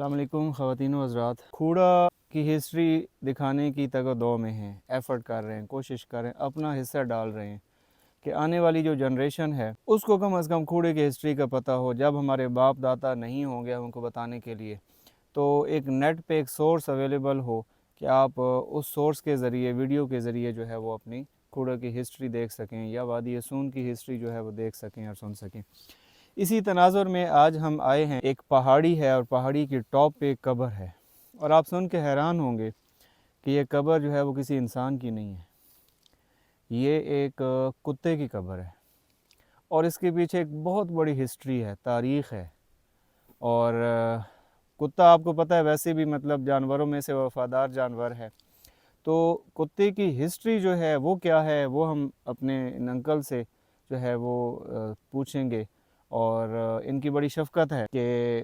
अस्सलाम वालेकुम ख़वातीन व हज़रात। खूड़ा की हिस्ट्री दिखाने की तगदो में हैं, एफ़र्ट कर रहे हैं, कोशिश कर रहे हैं, अपना हिस्सा डाल रहे हैं कि आने वाली जो जनरेशन है उसको कम से कम खूड़े की हिस्ट्री का पता हो। जब हमारे बाप दादा नहीं होंगे उनको बताने के लिए, तो एक नेट पे एक सोर्स अवेलेबल हो कि आप उस सोर्स के ज़रिए, वीडियो के ज़रिए जो है वो अपनी खूड़ा की हिस्ट्री देख सकें या वादी सून की हिस्ट्री जो है वो देख सकें और सुन सकें। इसी तनाज़ुर में आज हम आए हैं। एक पहाड़ी है और पहाड़ी की टॉप पे एक कब्र है, और आप सुन के हैरान होंगे कि ये कब्र जो है वो किसी इंसान की नहीं है, ये एक कुत्ते की कब्र है। और इसके पीछे एक बहुत बड़ी हिस्ट्री है, तारीख़ है। और कुत्ता आपको पता है वैसे भी मतलब जानवरों में से वफ़ादार जानवर है, तो कुत्ते की हिस्ट्री जो है वो क्या है वो हम अपने इन अंकल से जो है वो पूछेंगे। और इनकी बड़ी शफ़क़त है कि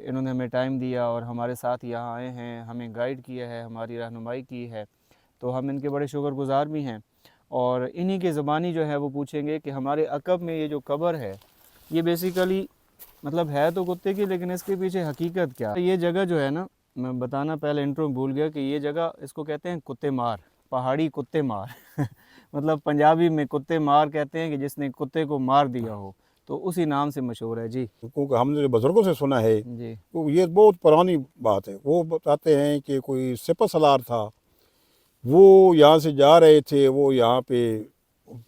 इन्होंने हमें टाइम दिया और हमारे साथ यहाँ आए हैं, हमें गाइड किया है, हमारी रहनुमाई की है, तो हम इनके बड़े शुक्रगुज़ार भी हैं। और इन्हीं की ज़बानी जो है वो पूछेंगे कि हमारे अक़ब में ये जो कब्र है ये बेसिकली मतलब है तो कुत्ते की, लेकिन इसके पीछे हकीकत क्या है। ये जगह जो है ना, मैं बताना पहले इंट्रो में भूल गया कि ये जगह इसको कहते हैं कुत्ते मार, पहाड़ी कुत्ते मार मतलब पंजाबी में कुत्ते मार कहते हैं कि जिसने कुत्ते को मार दिया हो, तो उसी नाम से मशहूर है जी। क्योंकि हमने जो बुज़ुर्गों से सुना है जी तो ये बहुत पुरानी बात है। वो बताते हैं कि कोई सिपह सलार था, वो यहाँ से जा रहे थे, वो यहाँ पे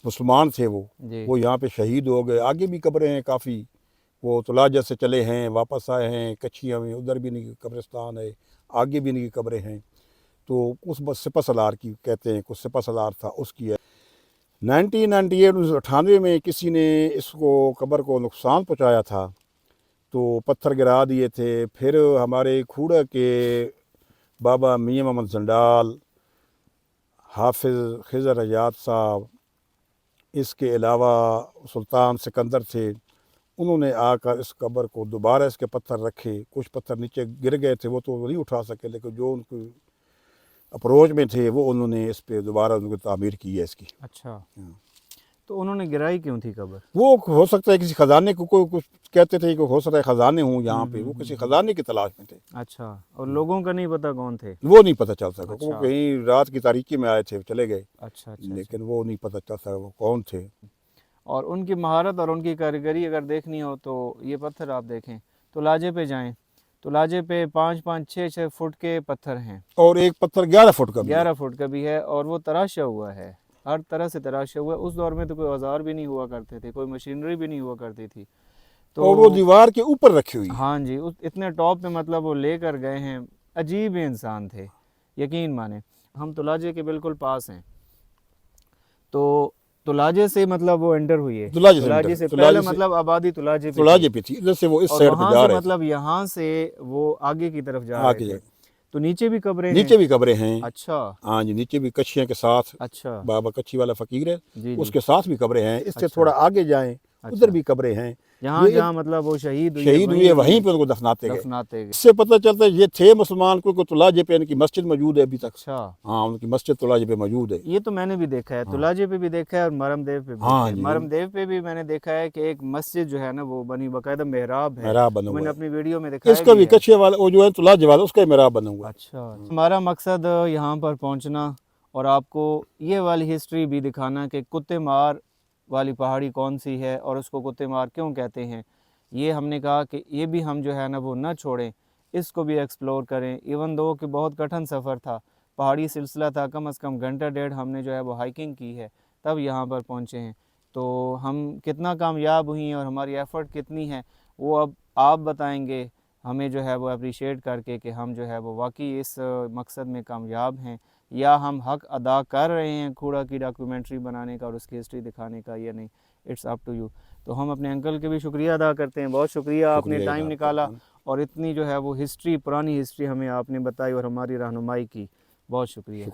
मुसलमान थे, वो यहाँ पे शहीद हो गए। आगे भी कब्रें हैं काफ़ी, वो तुलाजा से चले हैं, वापस आए हैं कच्छिया में, उधर भी इनकी कब्रिस्तान है, आगे भी इनकी कब्रें हैं। तो उस बस सिपह सलार की कहते हैं, कुछ सिपह सलार था उसकी है। 1998 में किसी ने इसको कब्र को नुकसान पहुँचाया था, तो पत्थर गिरा दिए थे। फिर हमारे खूड़ा के बाबा मियाँ मोहम्मद जंडाल, हाफिज़ खिज़र हयात साहब, इसके अलावा सुल्तान सिकंदर थे, उन्होंने आकर इस कब्र को दोबारा इसके पत्थर रखे। कुछ पत्थर नीचे गिर गए थे, वो तो नहीं उठा सके, लेकिन जो उनकी अप्रोच में थे वो उन्होंने इस पे दोबारा उनको तामीर की है इसकी। अच्छा, तो उन्होंने गिराई क्यों थी कब्र? वो हो सकता है किसी ख़जाने को, कोई कुछ कहते थे कि हो सकता है ख़जाने हों यहाँ पे, वो किसी ख़जाने की तलाश में थे। अच्छा, और लोगों का नहीं पता कौन थे? वो नहीं पता चल सका। अच्छा। वो कहीं रात की तारीकी में आए थे, चले गए, अच्छा अच्छा। लेकिन वो नहीं पता चल सका वो कौन थे। और उनकी महारत और उनकी कारीगरी अगर देखनी हो तो ये पत्थर आप देखें, तो लाजे पे जाएं, तो लाजे पे 5-5, 6-6 फुट के पत्थर हैं, और एक पत्थर 11 फुट का भी है। 11 फुट का भी है, और वो तराशा हुआ है, हर तरह से तराशा हुआ है। उस दौर में तो कोई औजार भी नहीं हुआ करते थे, कोई मशीनरी भी नहीं हुआ करती थी, तो और वो दीवार के ऊपर रखी हुई है। हाँ जी, उस इतने टॉप पे मतलब वो लेकर गए हैं। अजीब इंसान थे, यकीन माने। हम तुलाजे के बिल्कुल पास हैं, तो तुलाजे से मतलब वो एंटर हुई है, तुलाजे से पहले मतलब आबादी तुलाजे पे थी, इधर से वो इस और साइड पे वहाँ जा से रहे मतलब यहाँ से वो आगे की तरफ जा आगे रहे थे। तो नीचे भी कब्रें हैं? नीचे भी कब्रें हैं। अच्छा हाँ जी, नीचे भी कच्छियों के साथ। अच्छा। बाबा कच्छी वाला फ़कीर है, जी जी। उसके साथ भी कब्रें हैं। इससे अच्छा थोड़ा आगे जाएं, उधर अच्छा। भी कब्रें हैं। जहाँ जहाँ मतलब वो शहीद हुई है वहीं पे उनको दफनाते गए। दफनाते गए। इससे पता चलता है ये थे मुसलमान, क्योंकि तुलाजे पे इनकी मस्जिद मौजूद है अभी तक। अच्छा, हाँ, उनकी मस्जिद तुलाजे पे मौजूद है। ये तो मैंने भी देखा है, हाँ। तुलाजे पे भी देखा है और मरमदेव पे भी देखा हाँ है। जी, मरमदेव पे भी मैंने देखा है कि एक मस्जिद जो है ना वो बनी, बाकायदा मेहराब है, मेहराब बना मैंने हुआ अपनी वीडियो में है। दिखाया इसका भी भी है। कच्छे वाला वो जो है तुलाजे वाला, उसका भी मेहराब बना हुआ है। अच्छा, हमारा मकसद यहाँ पर पहुँचना और आपको ये वाली हिस्ट्री भी दिखाना कि कुत्ते मार वाली पहाड़ी कौन सी है और उसको कुत्ते मार क्यों कहते हैं। ये हमने कहा कि ये भी हम जो है ना वो ना छोड़ें, इसको भी एक्सप्लोर करें। इवन दो कि बहुत कठिन सफ़र था, पहाड़ी सिलसिला था, कम से कम घंटा डेढ़ हमने जो है वो हाइकिंग की है, तब यहाँ पर पहुँचे हैं। तो हम कितना कामयाब हुई हैं और हमारी एफ़र्ट कितनी है वो अब आप बताएंगे हमें जो है वो अप्रिशिएट करके कि हम जो है वो वाकई इस मकसद में कामयाब हैं, या हम हक़ अदा कर रहे हैं खूड़ा की डॉक्यूमेंट्री बनाने का और उसकी हिस्ट्री दिखाने का, या नहीं। It's up to you. तो हम अपने अंकल के भी शुक्रिया अदा करते हैं, बहुत शुक्रिया, आपने टाइम निकाला और इतनी जो है वो हिस्ट्री, पुरानी हिस्ट्री हमें आपने बताई और हमारी रहनुमाई की। बहुत शुक्रिया।